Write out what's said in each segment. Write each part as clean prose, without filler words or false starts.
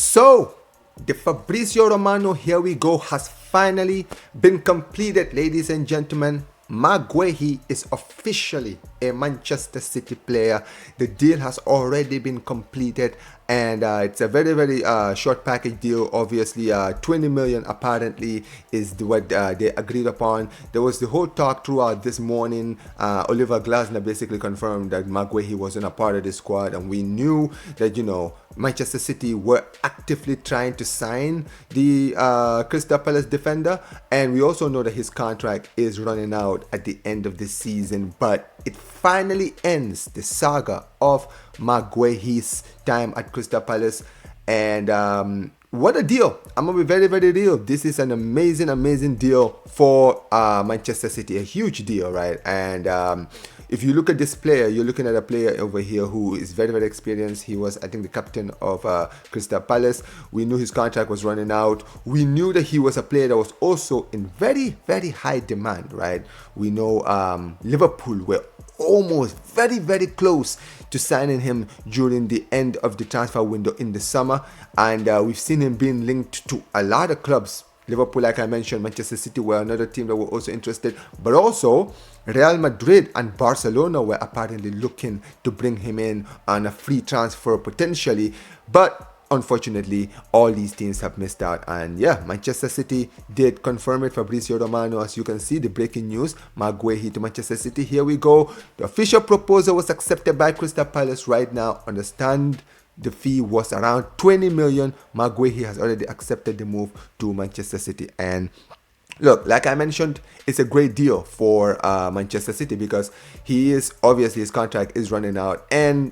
So, the Fabrizio Romano, here we go, has finally been completed, ladies and gentlemen. Marc Guehi is officially a Manchester City player. The deal has already been completed, and it's a very short package deal. Obviously 20 million apparently is what they agreed upon. There was the whole talk throughout this morning. Oliver Glasner basically confirmed that Marc Guehi wasn't a part of the squad, and we knew that, you know, Manchester City were actively trying to sign the Crystal Palace defender, and we also know that his contract is running out at the end of the season. But it finally ends the saga of Marc Guehi's time at Crystal Palace, and what a deal! I'm gonna be very real. This is an amazing deal for Manchester City, a huge deal, right? And if you look at this player, you're looking at a player over here who is very experienced. He was, I think, the captain of Crystal Palace. We knew his contract was running out. We knew that he was a player that was also in very high demand, right? We know Liverpool were almost very close to signing him during the end of the transfer window in the summer, and we've seen him being linked to a lot of clubs. Liverpool, like I mentioned, Manchester City were another team that were also interested, but also Real Madrid and Barcelona were apparently looking to bring him in on a free transfer potentially, but unfortunately, all these teams have missed out. And yeah, Manchester City did confirm it. Fabrizio Romano, as you can see, the breaking news, Marc Guehi to Manchester City. Here we go. The official proposal was accepted by Crystal Palace right now. Understand the fee was around 20 million. Marc Guehi has already accepted the move to Manchester City. And look, like I mentioned, it's a great deal for Manchester City because he is, obviously his contract is running out, and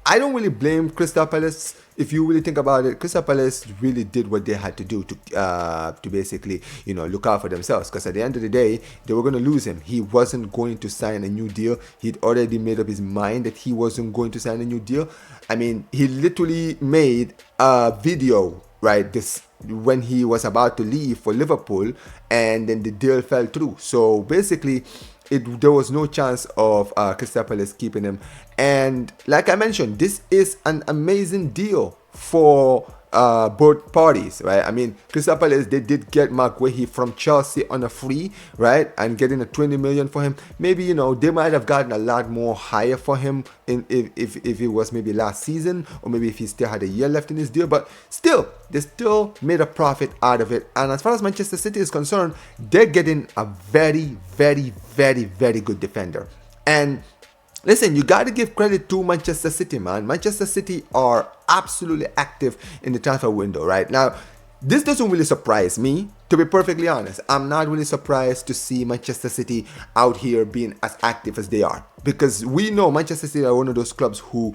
I don't really blame Crystal Palace. If you really think about it, Crystal Palace really did what they had to do to basically, you know, look out for themselves, because at the end of the day, they were going to lose him. He wasn't going to sign a new deal. He'd already made up his mind that he wasn't going to sign a new deal. I mean, he literally made a video, right, this when he was about to leave for Liverpool, and then the deal fell through. So basically, there was no chance of Crystal Palace keeping him. And like I mentioned, this is an amazing deal for both parties, right? I mean, Crystal Palace, they did get Marc Guehi from Chelsea on a free, right? And getting a 20 million for him. Maybe, you know, they might have gotten a lot more higher for him if it was maybe last season, or maybe if he still had a year left in his deal. But still, they still made a profit out of it. And as far as Manchester City is concerned, they're getting a very good defender. And listen, you got to give credit to Manchester City, man. Manchester City are absolutely active in the transfer window right now. This doesn't really surprise me, to be perfectly honest. I'm not really surprised to see Manchester City out here being as active as they are, because we know Manchester City are one of those clubs who,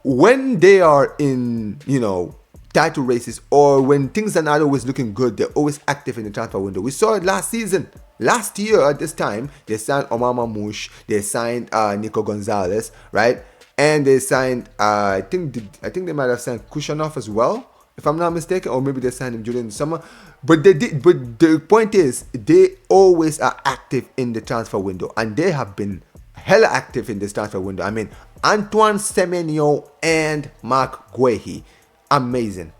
when they are in, you know, title races, or when things are not always looking good, they're always active in the transfer window. We saw it last season. Last year at this time, they signed Omar Mamouche, they signed Nico Gonzalez, right? And they signed, I think they might have signed Kushanov as well, if I'm not mistaken, or maybe they signed him during the summer. But they did. But the point is, they always are active in the transfer window, and they have been hella active in this transfer window. I mean, Antoine Semenyo and Marc Guehi. Amazing.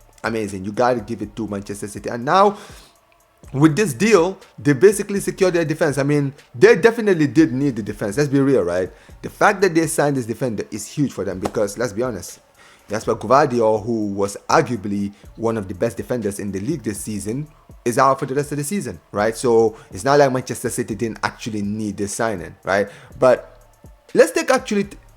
You got to give it to Manchester City. And now, with this deal, they basically secured their defense. I mean, they definitely did need the defense. Let's be real, right? The fact that they signed this defender is huge for them, because, let's be honest, that's why Gvardiol, who was arguably one of the best defenders in the league this season, is out for the rest of the season, right? So it's not like Manchester City didn't actually need this signing, right? But let's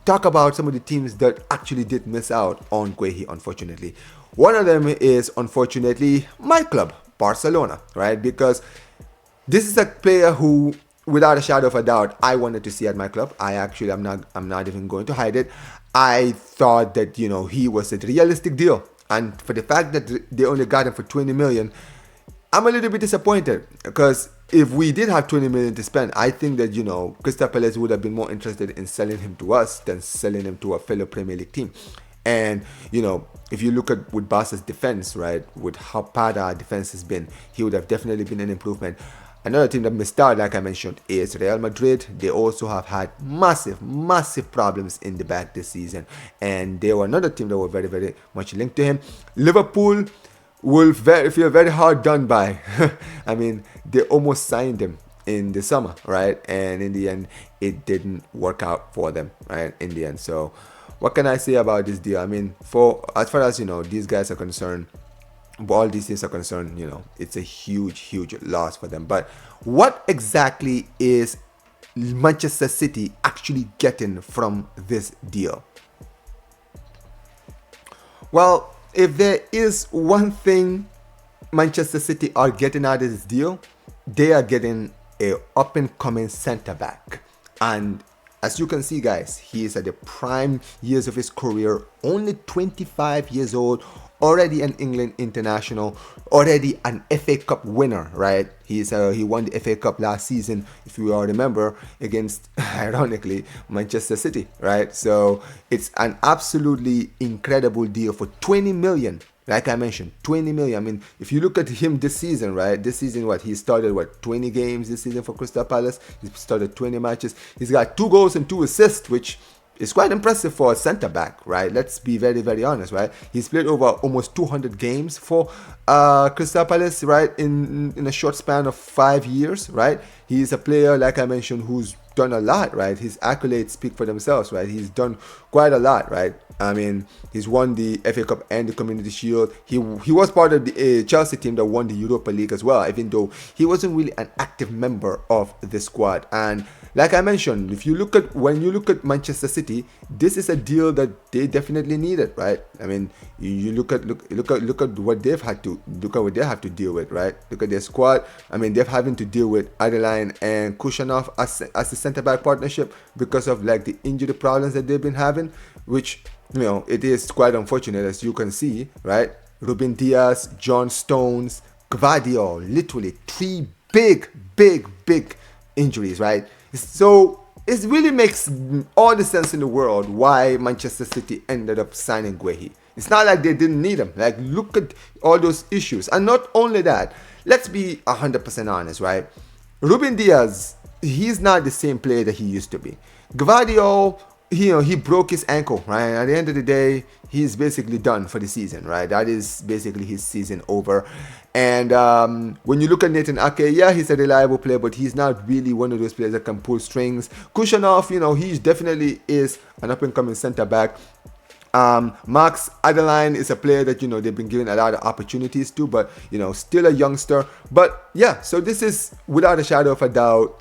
talk about some of the teams that actually did miss out on Guehi, unfortunately. One of them is, unfortunately, my club, Barcelona, right? Because this is a player who, without a shadow of a doubt, I wanted to see at my club. I'm not even going to hide it. I thought that, you know, he was a realistic deal. And for the fact that they only got him for 20 million, I'm a little bit disappointed, because if we did have 20 million to spend, I think that, you know, Crystal Palace would have been more interested in selling him to us than selling him to a fellow Premier League team. And, you know, if you look at with Barca's defense, right, with how bad our defense has been, he would have definitely been an improvement. Another team that missed out, like I mentioned, is Real Madrid. They also have had massive problems in the back this season, and they were another team that were very much linked to him. Liverpool will feel very hard done by. I mean, they almost signed him in the summer, right? And in the end, it didn't work out for them, right? In the end, so what can I say about this deal? I mean, for as far as these guys are concerned, all these things are concerned, it's a huge loss for them. But what exactly is Manchester City actually getting from this deal? Well, if there is one thing Manchester City are getting out of this deal, they are getting a up and coming center back. And as you can see, guys, he is at the prime years of his career, only 25 years old, already an England international, already an FA Cup winner, right? He won the FA Cup last season, if you all remember, against, ironically, Manchester City, right? So it's an absolutely incredible deal for 20 million. Like I mentioned, 20 million. I mean, if you look at him this season, right? This season, he started 20 games this season for Crystal Palace. He started 20 matches. He's got 2 goals and 2 assists, which is quite impressive for a centre back, right? Let's be very honest, right? He's played over almost 200 games for Crystal Palace, right? In a short span of 5 years, right? He's a player, like I mentioned, who's done a lot, right? His accolades speak for themselves, right? He's done quite a lot, right? I mean, he's won the FA Cup and the Community Shield. He was part of the Chelsea team that won the Europa League as well, even though he wasn't really an active member of the squad. And like I mentioned, when you look at Manchester City, this is a deal that they definitely needed, right? I mean, you look at what they have to deal with, right? Look at their squad. I mean, they're having to deal with Adeline and Kushanov as the centre back partnership because of the injury problems that they've been having, which it is quite unfortunate, as you can see, right? Rúben Diaz, John Stones, Gvardiol, literally 3 big injuries, right? So it really makes all the sense in the world why Manchester City ended up signing Guehi. It's not like they didn't need him. Look at all those issues. And not only that, let's be 100% honest, right? Rúben Diaz, he's not the same player that he used to be. Gvardiol, he broke his ankle, right? At the end of the day, he's basically done for the season, right? That is basically his season over. And when you look at Nathan Ake, yeah, he's a reliable player, but he's not really one of those players that can pull strings. Kushanov, he definitely is an up-and-coming centre-back. Max Adeline is a player that, they've been given a lot of opportunities to, but, still a youngster. But, yeah, so this is, without a shadow of a doubt,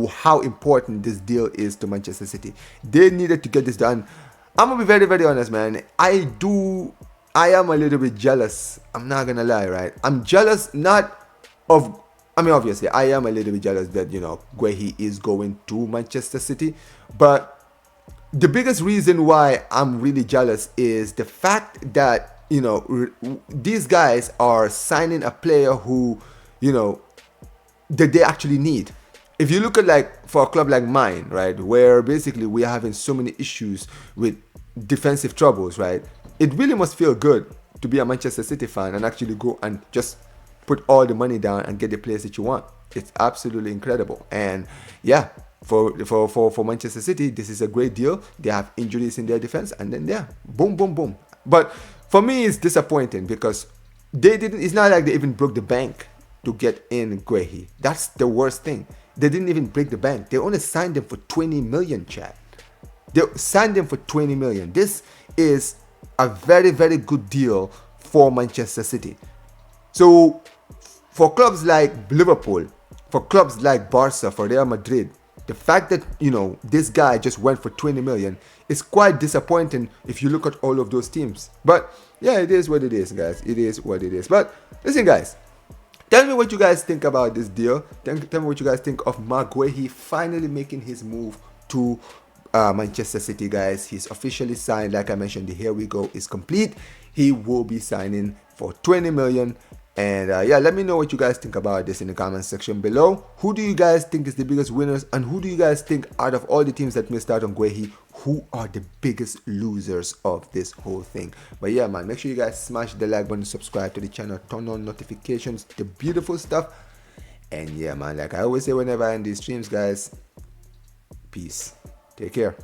how important this deal is to Manchester City. They needed to get this done. I'm gonna be very honest, man. I am a little bit jealous. I'm not gonna lie, right? I'm jealous obviously I am a little bit jealous that Guehi is going to Manchester City, but the biggest reason why I'm really jealous is the fact that these guys are signing a player who that they actually need. If you look at for a club like mine, right, where basically we are having so many issues with defensive troubles, right, it really must feel good to be a Manchester City fan and actually go and just put all the money down and get the players that you want. It's absolutely incredible. And yeah, for Manchester City, this is a great deal. They have injuries in their defense, and then boom. But for me, it's disappointing because it's not like they even broke the bank to get in Guehi. That's the worst thing. They didn't even break the bank. They only signed him for 20 million, chat. They signed him for 20 million. This is a very good deal for Manchester City. So for clubs like Liverpool, for clubs like Barca, for Real Madrid, the fact that this guy just went for 20 million is quite disappointing if you look at all of those teams. But yeah, it is what it is, guys. It is what it is. But listen, guys, tell me what you guys think about this deal. Tell me what you guys think of Marc Guehi finally making his move to Manchester City, guys. He's officially signed. Like I mentioned, the Here We Go is complete. He will be signing for 20 million. And yeah, let me know what you guys think about this in the comment section below. Who do you guys think is the biggest winners? And who do you guys think, out of all the teams that missed out on Guehi, who are the biggest losers of this whole thing? But yeah, man, make sure you guys smash the like button, subscribe to the channel, turn on notifications, the beautiful stuff. And yeah, man, like I always say whenever I end these streams, guys, peace. Take care.